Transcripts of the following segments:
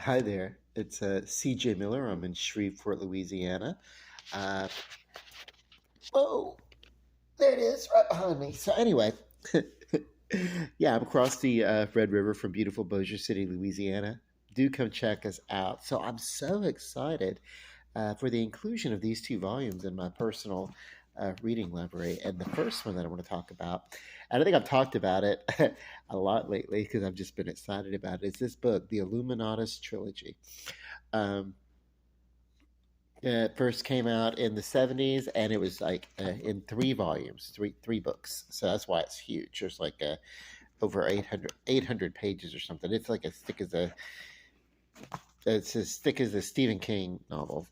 Hi there. It's CJ Miller. I'm in Shreveport, Louisiana. Uh, oh, there it is, right behind me. So anyway, yeah, I'm across the Red River from beautiful Bossier City, Louisiana. Do come check us out. So I'm so excited for the inclusion of these two volumes in my personal reading library. And the first one that I want to talk about, and I think I've talked about it a lot lately because I've just been excited about it, is this book, The Illuminatus Trilogy. Um, it first came out in the 70s, and it was like in three volumes, three books. So that's why it's huge. There's like over 800 pages or something. It's like as thick as a it's as thick as a Stephen King novel.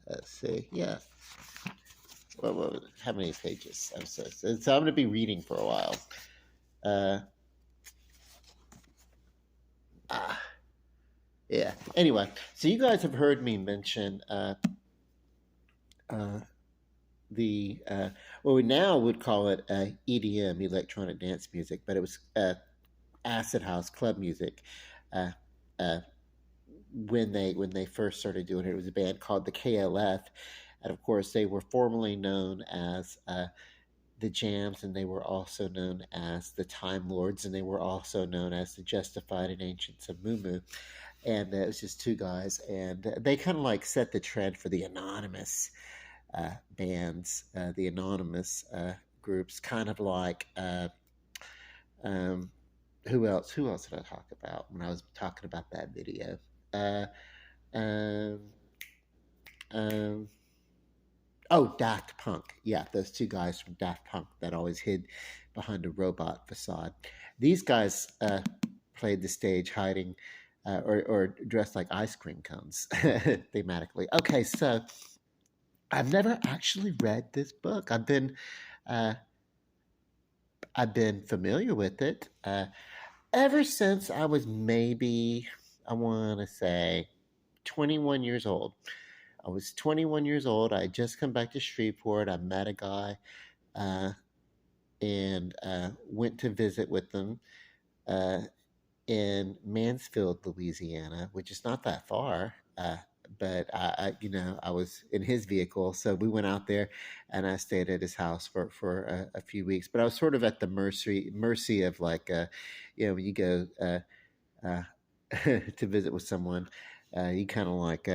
Let's see. Yeah. How many pages? So I'm going to be reading for a while. Uh, ah, yeah. Anyway, so you guys have heard me mention uh, the what we now would call it EDM, electronic dance music, but it was acid house club music. Uh, uh, when they first started doing it, it was a band called the KLF, and of course they were formerly known as the Jams, and they were also known as the Time Lords, and they were also known as the Justified and Ancients of Mumu. And it was just two guys, and they kind of like set the trend for the anonymous bands, the anonymous groups, kind of like um, who else? Who else did I talk about when I was talking about that video? Uh, um, um, oh, Daft Punk. Yeah, those two guys from Daft Punk that always hid behind a robot facade. These guys played the stage hiding or dressed like ice cream cones thematically. Okay, so I've never actually read this book. Uh, I've been familiar with it ever since I was maybe, I want to say, 21 years old. I was 21 years old. I had just come back to Shreveport. I met a guy uh, and went to visit with them uh, in Mansfield, Louisiana, which is not that far. But I was in his vehicle, so we went out there, and I stayed at his house for a few weeks. But I was sort of at the mercy of like, when you go uh, to visit with someone, you kind of like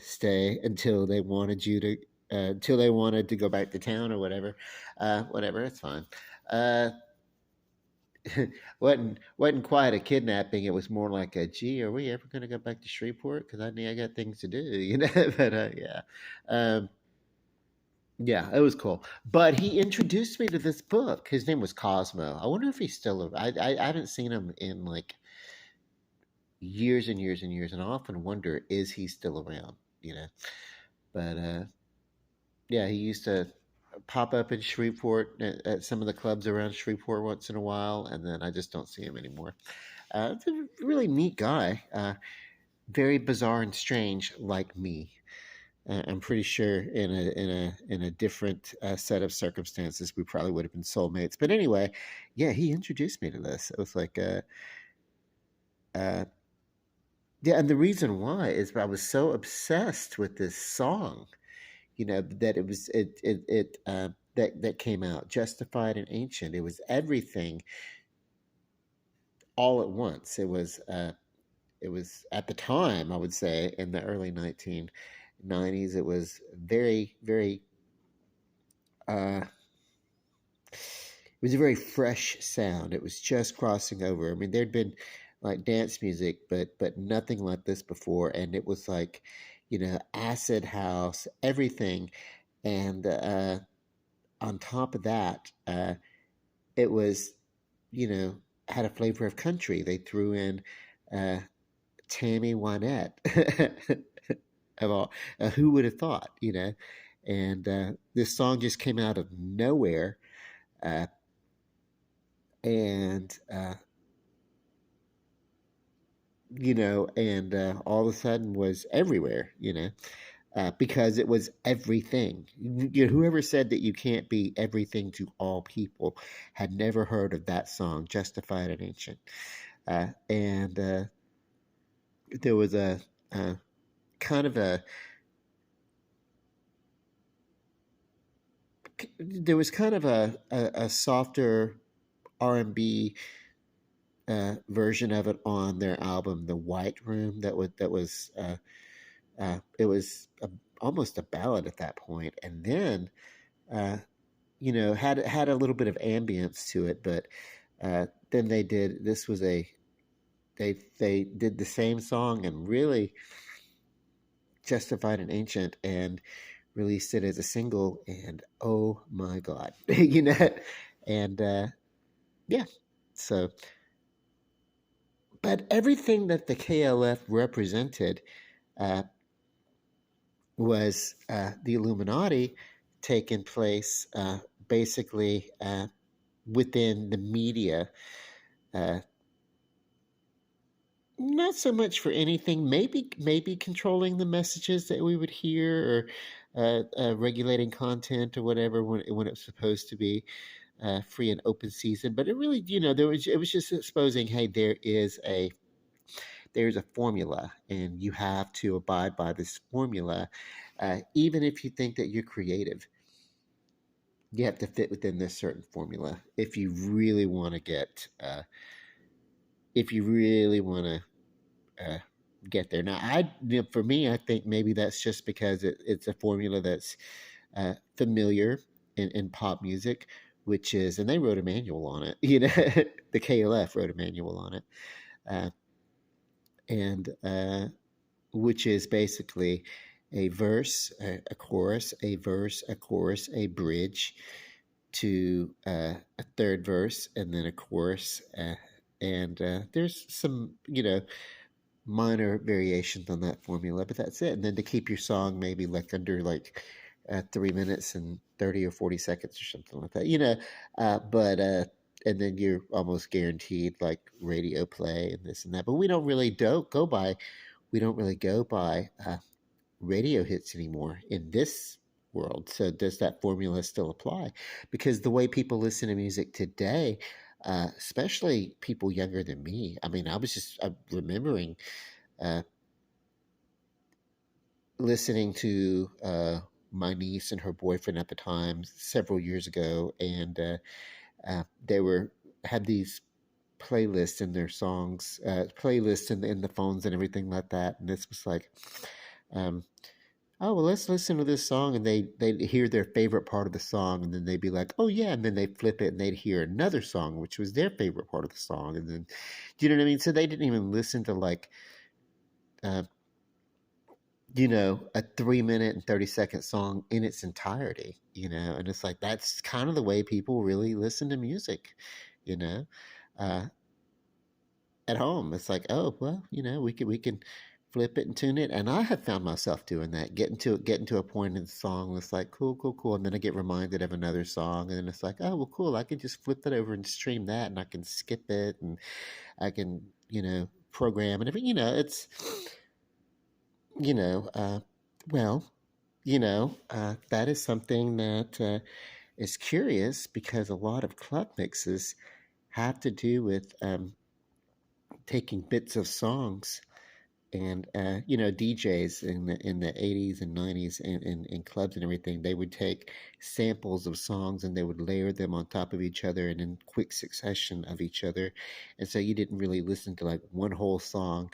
stay until they wanted you to. Until they wanted to go back to town or whatever, whatever, it's fine. Uh, wasn't quite a kidnapping. It was more like a, gee, are we ever going to go back to Shreveport? Because I got things to do, you know. But yeah, um, yeah, it was cool. But he introduced me to this book. His name was Cosmo. I wonder if he's still. I haven't seen him in like years and years and years, and I often wonder, is he still around? You know. But yeah, he used to pop up in Shreveport at some of the clubs around Shreveport once in a while, and then I just don't see him anymore. It's a really neat guy. Very bizarre and strange, like me. I'm pretty sure in a different set of circumstances, we probably would have been soulmates. But anyway, yeah, he introduced me to this. It was like, uh, yeah, and the reason why is I was so obsessed with this song, that that came out, Justified and Ancient. It was everything all at once. It was at the time, I would say, in the early 1990s, it was very, very, it was a very fresh sound. It was just crossing over. I mean, there'd been like dance music, but nothing like this before. And it was like, acid house, everything. And on top of that, it was, you know, had a flavor of country. They threw in uh, Tammy Wynette. Of all, who would have thought, And this song just came out of nowhere, uh, and all of a sudden was everywhere, because it was everything. Whoever said that you can't be everything to all people had never heard of that song, Justified and Ancient. And there was a kind of a there was kind of a softer R&B version of it on their album, The White Room. It was almost a ballad at that point, and then uh, had a little bit of ambience to it, but then they did this was a they did the same song and really justified an ancient and released it as a single, and oh my god, and yeah, so but everything that the KLF represented uh, was the Illuminati taking place basically within the media. Uh, Not so much for anything. Maybe controlling the messages that we would hear, or regulating content or whatever when it's supposed to be free and open season. But it really, it was just exposing. Hey, there's a formula, and you have to abide by this formula, even if you think that you're creative. You have to fit within this certain formula if you really want to if you really want to get there. Now, for me, I think maybe that's just because it's a formula that's familiar in pop music, which is, and they wrote a manual on it. The KLF wrote a manual on it, uh, and which is basically a verse, a chorus, a verse, a chorus, a bridge to a third verse, and then a chorus. And there's some, minor variations on that formula, but that's it. And then to keep your song maybe like under like 3 minutes and 30 or 40 seconds or something like that, but and then you're almost guaranteed like radio play and this and that. But we don't really go by radio hits anymore in this world. So does that formula still apply? Because the way people listen to music today, especially people younger than me. I mean, I'm remembering uh, listening to my niece and her boyfriend at the time several years ago, and they were had these playlists in their songs, playlists in the phones and everything like that. And this was like, um, oh well, let's listen to this song, and they'd hear their favorite part of the song, and then they'd be like, oh yeah, and then they'd flip it and they'd hear another song which was their favorite part of the song, and then, do you know what I mean? So they didn't even listen to like uh, a 3 minute and 30-second song in its entirety, and it's like that's kind of the way people really listen to music, you know, uh, at home. It's like, oh well, we can flip it and tune it, and I have found myself doing that, getting to a point in the song that's like cool, cool, cool, and then I get reminded of another song, and then it's like, oh well, cool, I can just flip that over and stream that, and I can skip it, and I can program and everything. It's you know, well, that is something that is curious because a lot of club mixes have to do with taking bits of songs and DJs in the 80s and 90s in clubs and everything, they would take samples of songs and they would layer them on top of each other and in quick succession of each other, and so you didn't really listen to like one whole song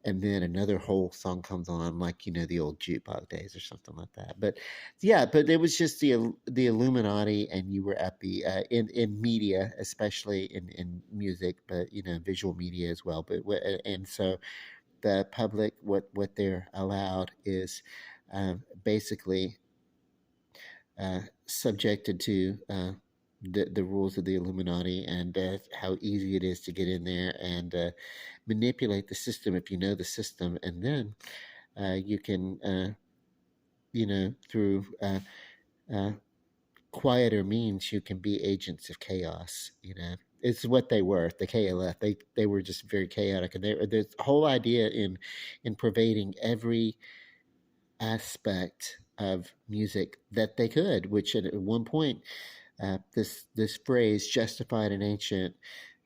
and then another whole song comes on, like the old jukebox days or something like that. But yeah, but it was just the Illuminati, and you were at the in media, especially in music, but visual media as well. But and so the public, what they're allowed is basically subjected to the rules of the Illuminati, and how easy it is to get in there and manipulate the system if you know the system, and then you can, through uh, quieter means, you can be agents of chaos. It's what they were. The KLF, they were just very chaotic, and there's a whole idea in pervading every aspect of music that they could. Which at one point, this phrase justified an ancient,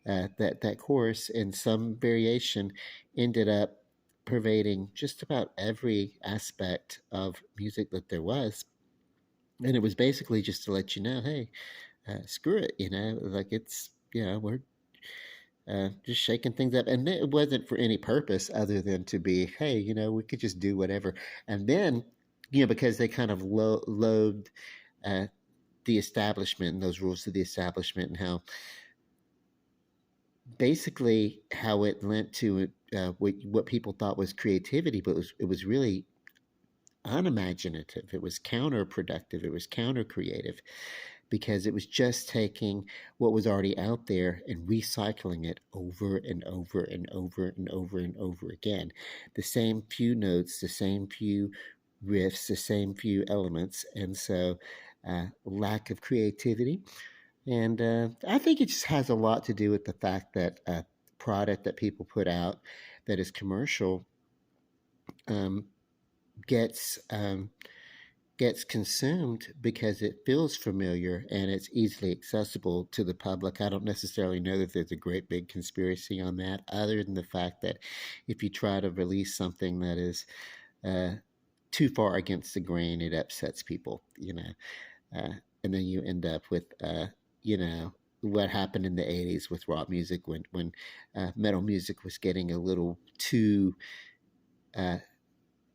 that chorus in some variation ended up pervading just about every aspect of music that there was. And it was basically just to let you know, hey, screw it, like it's, we're just shaking things up. And it wasn't for any purpose other than to be, hey, we could just do whatever. And then, because they kind of load uh, the establishment and those rules to the establishment, and how basically how it lent to what people thought was creativity, but it was really unimaginative. It was counterproductive. It was counter creative, because it was just taking what was already out there and recycling it over and over and over and over and over again. The same few notes, the same few riffs, the same few elements. And so, lack of creativity. And I think it just has a lot to do with the fact that product that people put out that is commercial um, gets gets consumed because it feels familiar and it's easily accessible to the public. I don't necessarily know that there's a great big conspiracy on that, other than the fact that if you try to release something that is uh, too far against the grain, it upsets people, and then you end up with, you know, what happened in the 80s with rock music when metal music was getting a little too uh,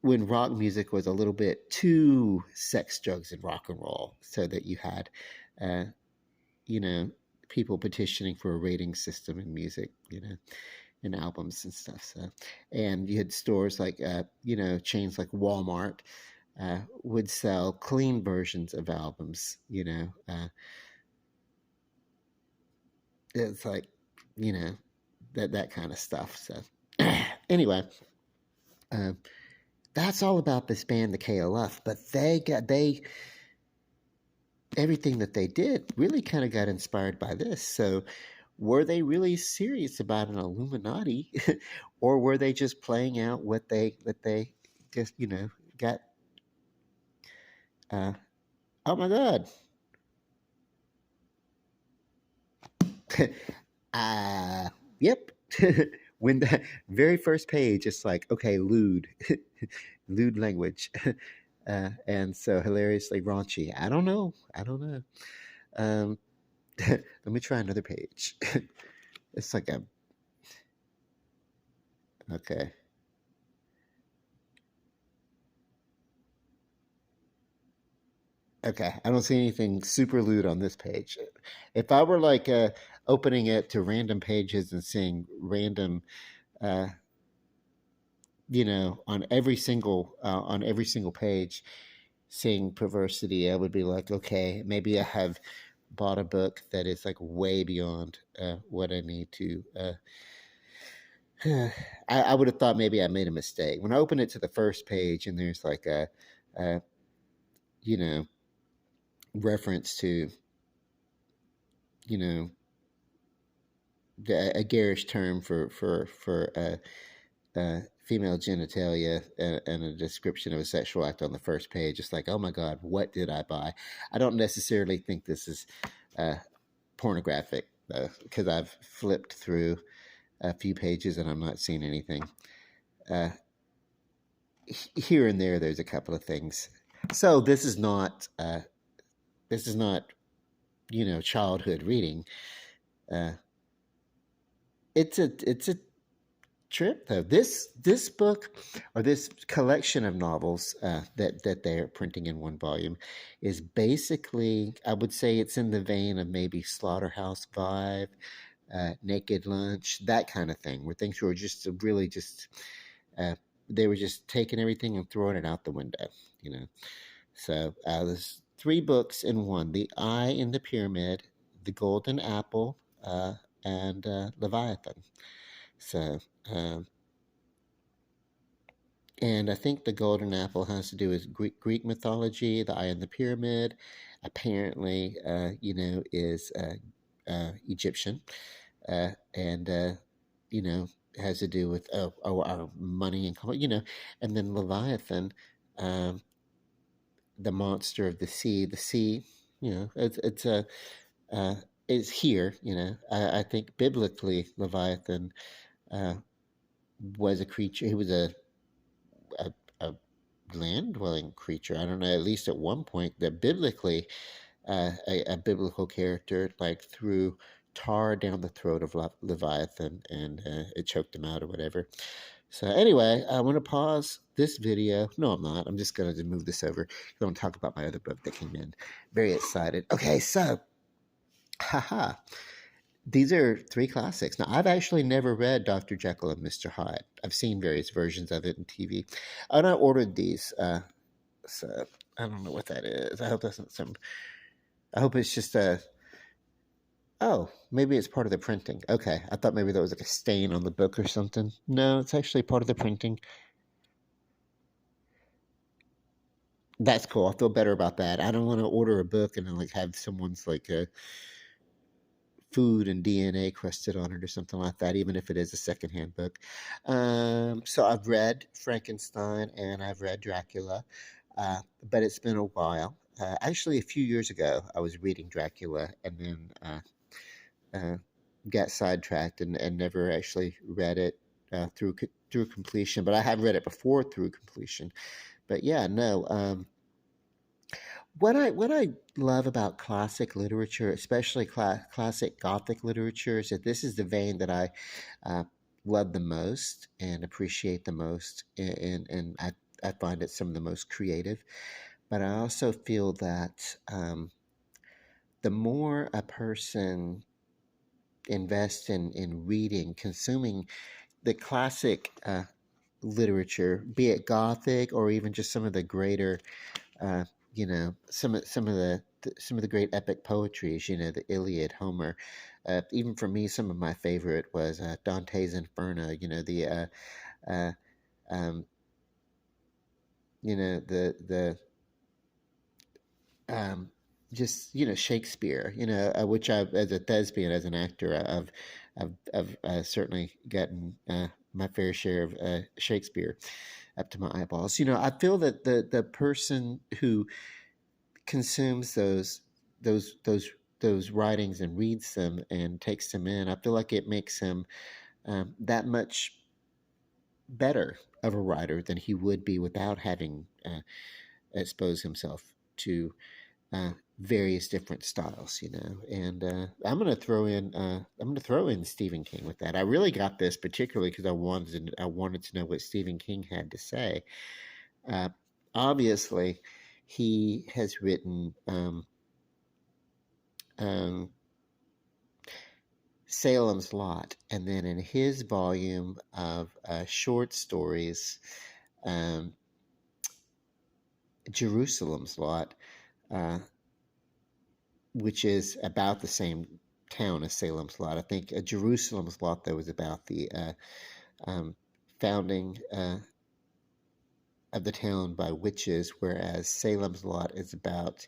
when rock music was a little bit too sex, drugs, and rock and roll, so that you had, uh, you know, people petitioning for a rating system in music, in albums and stuff. So, and you had stores like, chains like Walmart would sell clean versions of albums. It's like, you know, that kind of stuff. So, anyway, uh, that's all about this band, the KLF. But they everything that they did really kind of got inspired by this. So, were they really serious about an Illuminati, or were they just playing out what they just got? Uh, oh my God! uh, yep. When the very first page, it's like, okay, lewd, lewd language, and so hilariously raunchy. I don't know. I don't know. Um, let me try another page. It's like a okay. Okay, I don't see anything super lewd on this page. If I were like opening it to random pages and seeing random, uh, on every single page, seeing perversity, I would be like, okay, maybe I have bought a book that is like way beyond what I need to. I would have thought maybe I made a mistake when I open it to the first page, and there's like a you know reference to you know a garish term for female genitalia, and a description of a sexual act on the first page. It's like, oh my God, what did I buy? I don't necessarily think this is uh, pornographic, because I've flipped through a few pages and I'm not seeing anything. Uh, Here and there, there's a couple of things. So this is not childhood reading. Uh, it's a trip though. This book, or this collection of novels that they're printing in one volume, is basically, I would say, it's in the vein of maybe Slaughterhouse Five, Naked Lunch, that kind of thing, where things were just really just uh, they were just taking everything and throwing it out the window. you know. So there's three books in one: The Eye in the Pyramid, The Golden Apple, and Leviathan. So. Um, And I think the golden apple has to do with Greek mythology. The eye in the pyramid, apparently, is Egyptian, and has to do with our money and and then Leviathan, um, the monster of the sea. The sea, it's a uh, is here. I think biblically Leviathan uh, was a creature. He was a a land dwelling creature. I don't know. At least at one point, that biblically, a biblical character like threw tar down the throat of Leviathan and it choked him out or whatever. So anyway, I want to pause this video. No, I'm not. I'm just going to move this over. I want to talk about my other book that came in. Very excited. Okay, so, haha. These are three classics. Now, I've actually never read Dr. Jekyll and Mr. Hyde. I've seen various versions of it in TV. And I ordered these. So I don't know what that is. I hope that's not some. I hope it's just a. Oh, maybe it's part of the printing. Okay, I thought maybe that was like a stain on the book or something. No, it's actually part of the printing. That's cool. I feel better about that. I don't want to order a book and then like have someone's like food and DNA crusted on it or something like that, even if it is a secondhand book. So I've read Frankenstein and I've read Dracula, but it's been a while. Actually, a few years ago, I was reading Dracula and then uh, got sidetracked and never actually read it through completion. But I have read it before through completion. But yeah, no. What I love about classic literature, especially classic Gothic literature, is that this is the vein that I uh, love the most and appreciate the most, and I find it some of the most creative. But I also feel that the more a person invests in reading, consuming the classic literature, be it Gothic or even just some of the greater uh, some of the great epic poetries, the Iliad, Homer. Even for me, some of my favorite was Dante's Inferno. The uh, um, the um, just Shakespeare. Which I, as a thespian, as an actor, I've certainly gotten my fair share of Shakespeare up to my eyeballs. I feel that the person who consumes those those writings and reads them and takes them in, I feel like it makes him that much better of a writer than he would be without having exposed himself to various different styles. And I'm gonna throw in Stephen King with that. I really got this particularly because I wanted to know what Stephen King had to say. Uh, Obviously, he has written um, Salem's Lot, and then in his volume of short stories, um, Jerusalem's Lot, uh, which is about the same town as Salem's Lot. I think Jerusalem's Lot, though, was about the um, founding of the town by witches, whereas Salem's Lot is about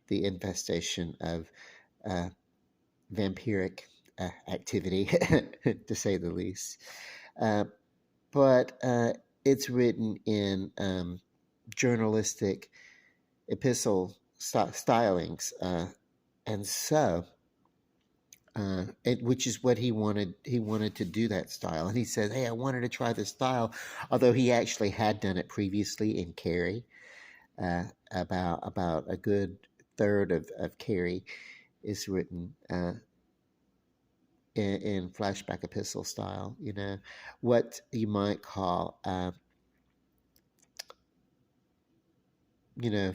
the infestation of uh, vampiric activity, to say the least. Uh, but it's written in journalistic epistle stylings, and so which is what he wanted. He wanted to do that style, and he said, "Hey, I wanted to try this style," although he actually had done it previously in Carrie. About a good third of Carrie is written in flashback epistle style. What you might call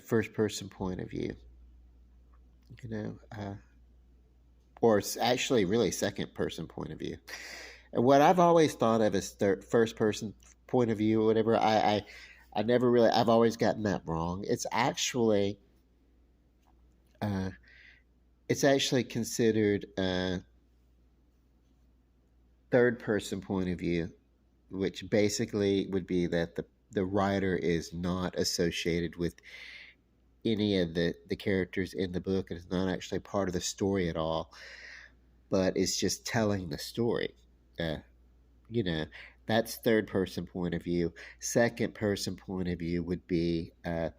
first person point of view. You know, or it's actually really second person point of view. And what I've always thought of as first person point of view or whatever, I never really, I've always gotten that wrong. Uh, it's actually considered third person point of view, which basically would be that the writer is not associated with any of the characters in the book and is not actually part of the story at all, but is just telling the story. Uh, you know, that's third person point of view. Second person point of view would be a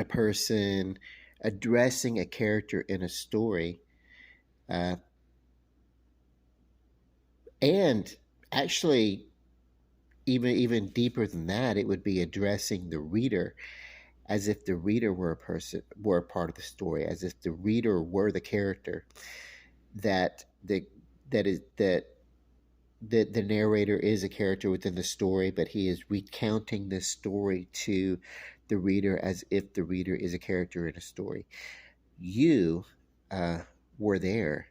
person addressing a character in a story, uh, and actually even deeper than that, it would be addressing the reader as if the reader were a person, were a part of the story, as if the reader were the character that the that is that the narrator is a character within the story, but he is recounting this story to the reader as if the reader is a character in a story. You uh, were there,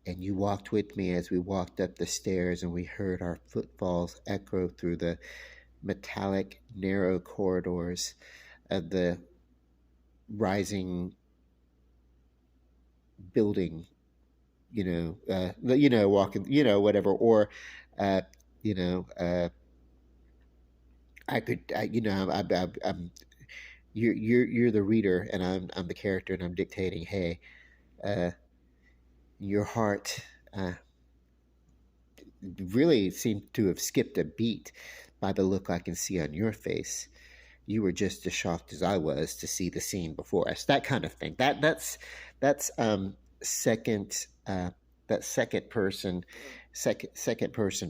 and you walked with me as we walked up the stairs, and we heard our footfalls echo through the metallic, narrow corridors of the rising building. Walking, whatever, or, uh, you know, I could, I'm you're the reader, and I'm the character, and I'm dictating. Hey, uh, your heart uh, really seemed to have skipped a beat by the look I can see on your face. You were just as shocked as I was to see the scene before us. That kind of thing. That's second that second person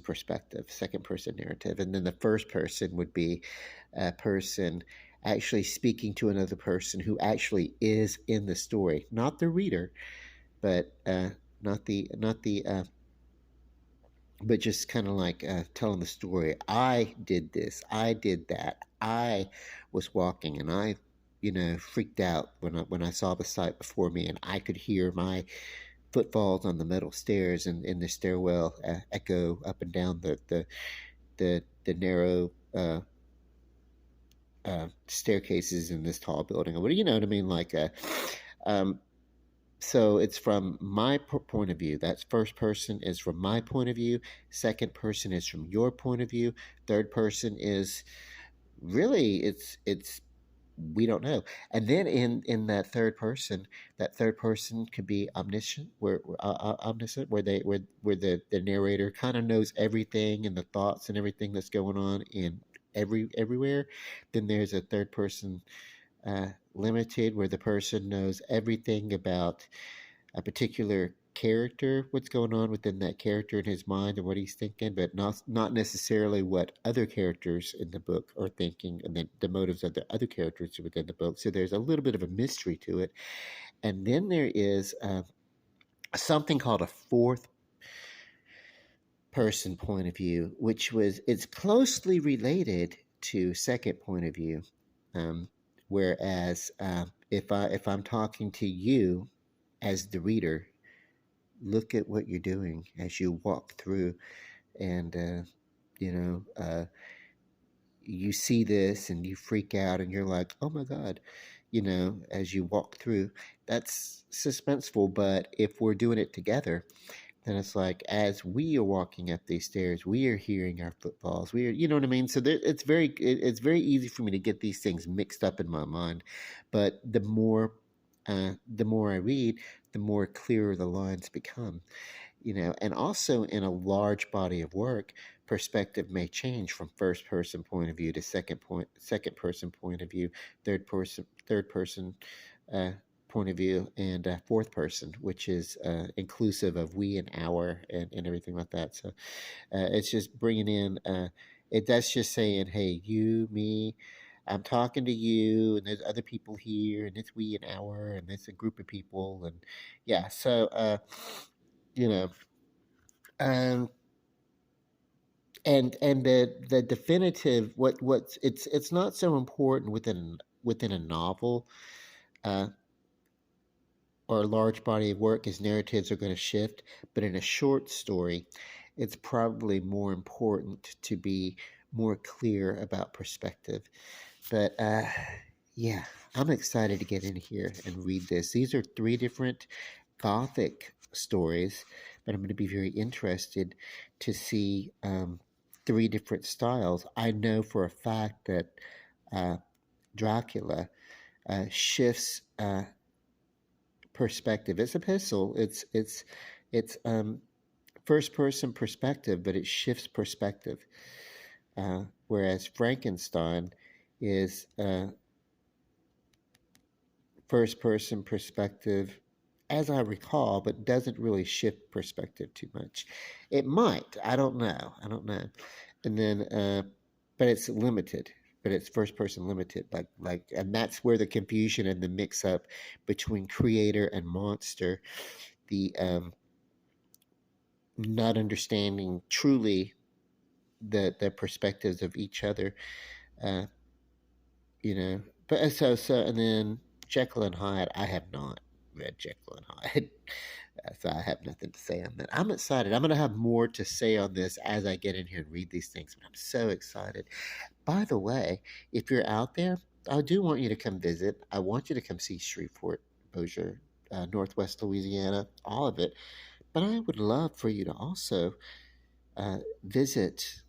perspective, second person narrative, and then the first person would be a person actually speaking to another person who actually is in the story, not the reader, but not the but just kind of like telling the story. I did this. I did that. I was walking, and I, freaked out when I saw the sight before me, and I could hear my footfalls on the metal stairs and in the stairwell echo up and down the narrow staircases in this tall building. Or what, you know what I mean? Like, um, so it's from my point of view. That's first person is from my point of view. Second person is from your point of view. Third person is really, it's we don't know. And then in that third person could be omniscient, where the narrator kind of knows everything and the thoughts and everything that's going on in everywhere. Then there's a third person limited, where the person knows everything about a particular character, what's going on within that character in his mind and what he's thinking, but not necessarily what other characters in the book are thinking, and the motives of the other characters within the book. So there's a little bit of a mystery to it. And then there is something called a fourth person point of view, which was it's closely related to second point of view. Um, Whereas if I'm talking to you as the reader, look at what you're doing as you walk through, and you know you see this and you freak out and you're like, oh my god, as you walk through. That's suspenseful, but if we're doing it together, then it's like, as we are walking up these stairs, we are hearing our footfalls, we are, you know what I mean. So it's very easy for me to get these things mixed up in my mind. But the more I read, the more clearer the lines become. And also in a large body of work, perspective may change from first person point of view to second person point of view, third person uh, point of view, and fourth person, which is inclusive of we and our, and everything like that. So it's just bringing in that's just saying, hey, you, me, I'm talking to you, and there's other people here, and it's we and our, and it's a group of people. And yeah, so you know um and the definitive, what's it's not so important within a novel uh or a large body of work, as narratives are going to shift. But in a short story, it's probably more important to be more clear about perspective. But yeah, I'm excited to get in here and read this. These are three different Gothic stories, but I'm going to be very interested to see three different styles. I know for a fact that uh, Dracula shifts perspective. It's a pistol. It's first person perspective, but it shifts perspective. Whereas Frankenstein is first person perspective, as I recall, but doesn't really shift perspective too much. It might. I don't know. I don't know. And then, but it's limited. But it's first person limited. And that's where the confusion and the mix up between creator and monster, the not understanding truly the perspectives of each other. Uh, but and then Jekyll and Hyde. I have not read Jekyll and Hyde. So I have nothing to say on that. I'm excited. I'm going to have more to say on this as I get in here and read these things, but I'm so excited. By the way, if you're out there, I do want you to come visit. I want you to come see Shreveport, Bossier, Northwest Louisiana, all of it. But I would love for you to also visit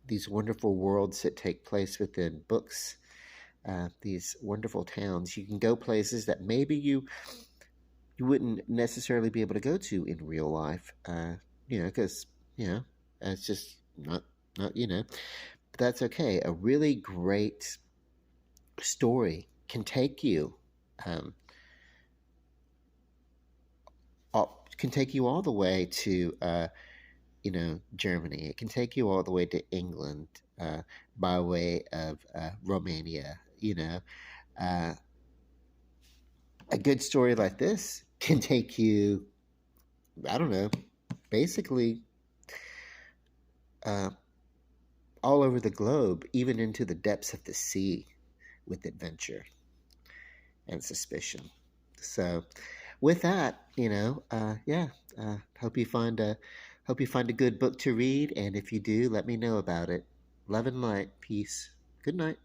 these wonderful worlds that take place within books, these wonderful towns. You can go places that maybe you wouldn't necessarily be able to go to in real life, because you know it's just not But that's okay. A really great story um, can take you all the way to Germany. It can take you all the way to England by way of Romania. Uh, a good story like this can take you, I don't know, basically uh, all over the globe, even into the depths of the sea with adventure and suspicion. So, with that, hope you find a good book to read, and if you do, let me know about it. Love and light, peace. Good night.